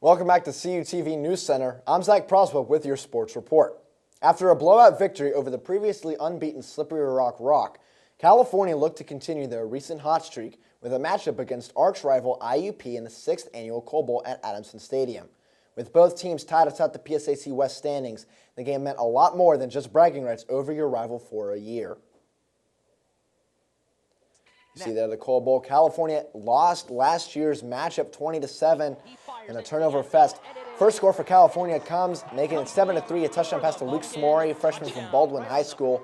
Welcome back to CUTV News Center. I'm Zach Proswell with your sports report. After a blowout victory over the previously unbeaten Slippery Rock, California looked to continue their recent hot streak with a matchup against arch-rival IUP in the 6th annual Coal Bowl at Adamson Stadium. With both teams tied atop the PSAC West standings, the game meant a lot more than just bragging rights over your rival for a year. You see there the Coal Bowl. California lost last year's matchup 20-7 in a turnover fest. First score for California comes, making it 7-3, a touchdown pass to Luke Smorey, freshman from Baldwin High School.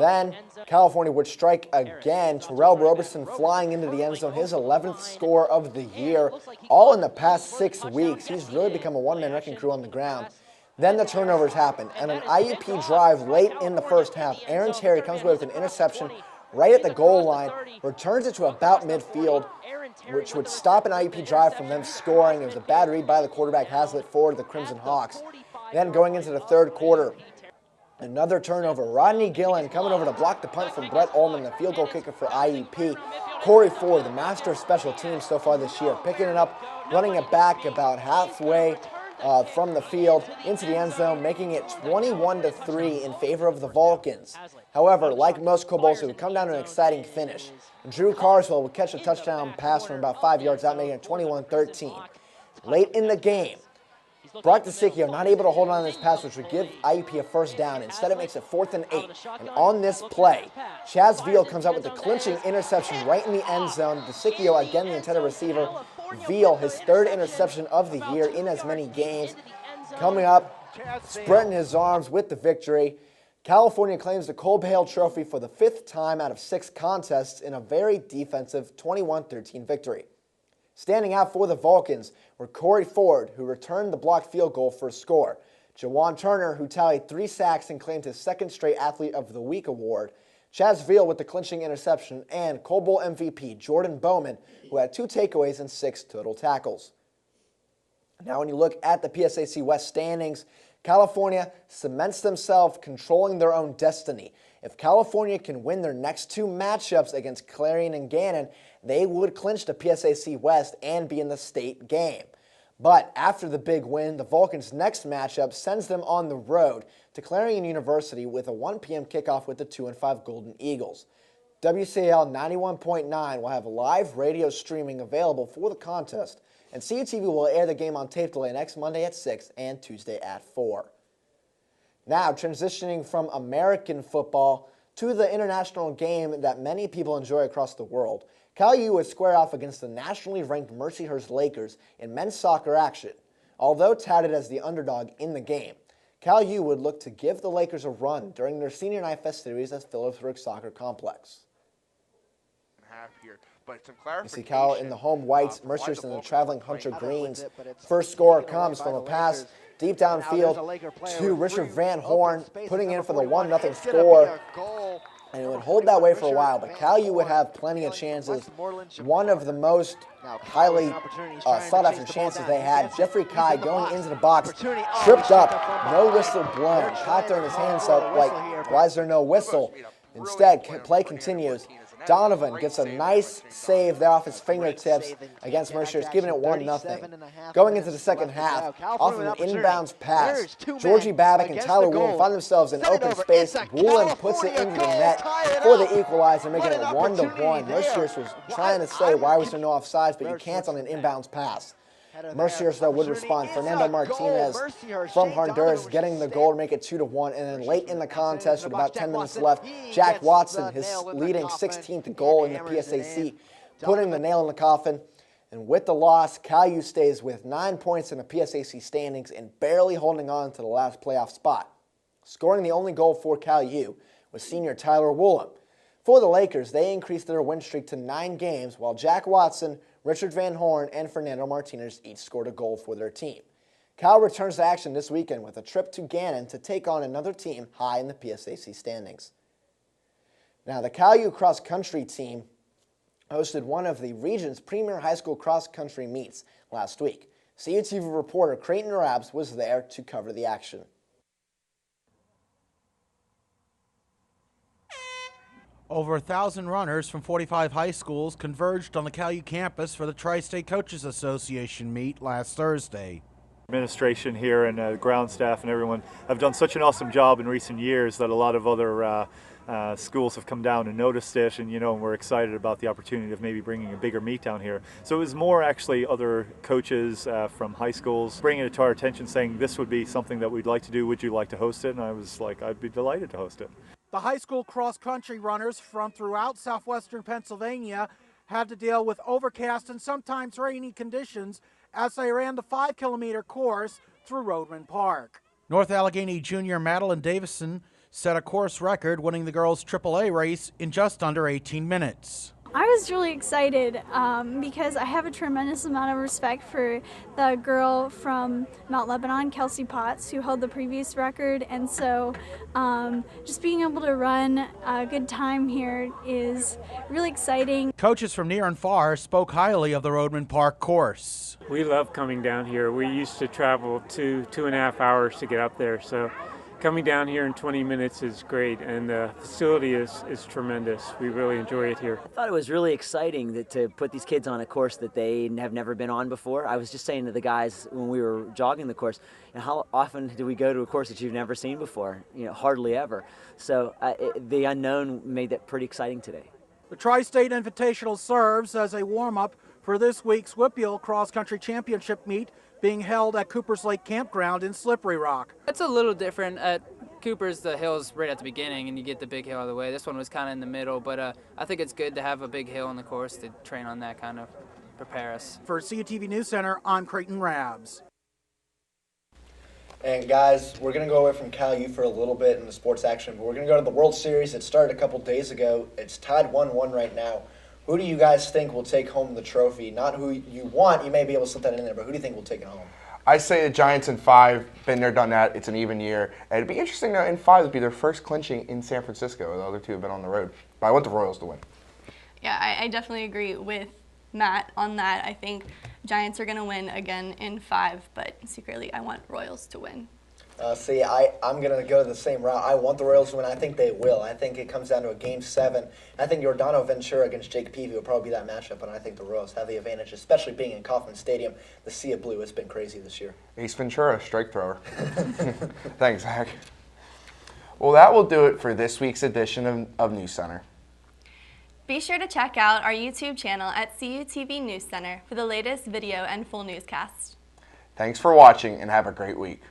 Then California would strike again. Terrell Roberson flying into the end zone, his 11th score of the year, all in the past 6 weeks. He's really become a one-man wrecking crew on the ground. Then the turnovers happen, and an IUP drive late in the first half. Aaron Terry comes away with an interception right at the goal line, returns it to about midfield, which would stop an IUP drive from them scoring. It was a bad read by the quarterback, Hazlitt, forward the Crimson Hawks. Then going into the third quarter, another turnover. Rodney Gillen coming over to block the punt from Brett Ullman, the field goal kicker for IUP. Corey Ford, the master of special teams so far this year, picking it up, running it back about halfway from the field into the end zone, making it 21-3 in favor of the Vulcans. However, like most Coal Bowls, it would come down to an exciting finish. Drew Carswell would catch a touchdown pass from about 5 yards out, making it 21-13. Late in the game, Brock DeSicchio not able to hold on to this pass, which would give IUP a first down. Instead, it makes it 4th and 8. And on this play, Chaz Veal comes out with the clinching interception right in the end zone. DeSicchio, again, the intended receiver. Veal, his 3rd interception of the year in as many games. Coming up, spreading his arms with the victory. California claims the Coal Bowl Trophy for the 5th time out of 6 contests in a very defensive 21-13 victory. Standing out for the Vulcans were Corey Ford, who returned the blocked field goal for a score, Jawan Turner, who tallied 3 sacks and claimed his 2nd straight Athlete of the Week award, Chaz Veal with the clinching interception, and Coal Bowl MVP Jordan Bowman, who had 2 takeaways and 6 total tackles. Now when you look at the PSAC West standings, California cements themselves controlling their own destiny. If California can win their next 2 matchups against Clarion and Gannon, they would clinch the PSAC West and be in the state game. But after the big win, the Vulcans' next matchup sends them on the road to Clarion University with a 1 p.m. kickoff with the 2-5 Golden Eagles. WCAL 91.9 will have live radio streaming available for the contest, and CUTV will air the game on tape delay next Monday at 6 and Tuesday at 4. Now, transitioning from American football to the international game that many people enjoy across the world, Cal U would square off against the nationally ranked Mercyhurst Lakers in men's soccer action. Although touted as the underdog in the game, Cal U would look to give the Lakers a run during their senior night festivities at Phillipsburg Soccer Complex. You see Cal in the home whites, Mercyhurst in the traveling Hunter Greens. First score comes from a pass deep downfield to Richard Van Horn, putting in for the 1-0 score. And it would hold that way for a while, but Cal U would have plenty of chances. One of the most highly sought-after chances they had, Jeffrey Kai going into the box, tripped up, no whistle blown. Kai throwing his hands up like, why is there no whistle? Instead, play continues. Donovan gets a nice save there off his fingertips against Mercyhurst, giving it 1-0. Going into the second half, off of an inbounds pass, Georgie Babbitt and Tyler Woolen find themselves in open space. Woolen puts it into the net for the equalizer, making it 1-1. Mercyhurst was trying to say, why was there no offsides, but you can't on an inbounds pass. Mercyhurst, though, would respond. Fernando Martinez from Honduras getting the goal to make it 2-1. And then late in the contest, with about 10 minutes left, Jack Watson, his leading 16th goal in the PSAC, putting the nail in the coffin. And with the loss, Cal U stays with 9 points in the PSAC standings and barely holding on to the last playoff spot. Scoring the only goal for Cal U was senior Tyler Woolen. For the Lakers, they increased their win streak to 9 games, while Jack Watson, Richard Van Horn, and Fernando Martinez each scored a goal for their team. Cal returns to action this weekend with a trip to Gannon to take on another team high in the PSAC standings. Now, the Cal U cross-country team hosted one of the region's premier high school cross-country meets last week. CUTV reporter Creighton Rabs was there to cover the action. Over 1,000 runners from 45 high schools converged on the Cal U campus for the Tri-State Coaches Association meet last Thursday. Administration here and the ground staff and everyone have done such an awesome job in recent years that a lot of other schools have come down and noticed it, and we're excited about the opportunity of maybe bringing a bigger meet down here. So it was more actually other coaches from high schools bringing it to our attention, saying this would be something that we'd like to do. Would you like to host it? And I was like, I'd be delighted to host it. The high school cross-country runners from throughout southwestern Pennsylvania had to deal with overcast and sometimes rainy conditions as they ran the 5-kilometer course through Roadman Park. North Allegheny junior Madeline Davison set a course record, winning the girls' AAA race in just under 18 minutes. I was really excited because I have a tremendous amount of respect for the girl from Mount Lebanon, Kelsey Potts, who held the previous record, and so just being able to run a good time here is really exciting. Coaches from near and far spoke highly of the Roadman Park course. We love coming down here. We used to travel 2.5 hours to get up there, so coming down here in 20 minutes is great, and the facility is tremendous. We really enjoy it here. I thought it was really exciting to put these kids on a course that they have never been on before. I was just saying to the guys when we were jogging the course, how often do we go to a course that you've never seen before? Hardly ever. So the unknown made that pretty exciting today. The Tri-State Invitational serves as a warm-up for this week's WPIAL Cross Country Championship meet being held at Cooper's Lake Campground in Slippery Rock. It's a little different. At Cooper's, the hill's right at the beginning and you get the big hill out of the way. This one was kind of in the middle, but I think it's good to have a big hill on the course to train on that, kind of prepare us. For CUTV News Center, I'm Creighton Rabs. And guys, we're going to go away from Cal U for a little bit in the sports action, but we're going to go to the World Series. It started a couple days ago. It's tied 1-1 right now. Who do you guys think will take home the trophy? Not who you want. You may be able to slip that in there, but who do you think will take it home? I say the Giants in 5. Been there, done that. It's an even year. And it'd be interesting to in 5 would be their first clinching in San Francisco. The other two have been on the road. But I want the Royals to win. Yeah, I definitely agree with Matt on that. I think Giants are going to win again in 5, but secretly I want Royals to win. I'm going to go the same route. I want the Royals to win. I think they will. I think it comes down to a Game 7. I think Yordano Ventura against Jake Peavy will probably be that matchup, and I think the Royals have the advantage, especially being in Kauffman Stadium. The sea of blue has been crazy this year. Ace Ventura, strike thrower. Thanks, Zach. Well, that will do it for this week's edition of News Center. Be sure to check out our YouTube channel at CUTV News Center for the latest video and full newscast. Thanks for watching, and have a great week.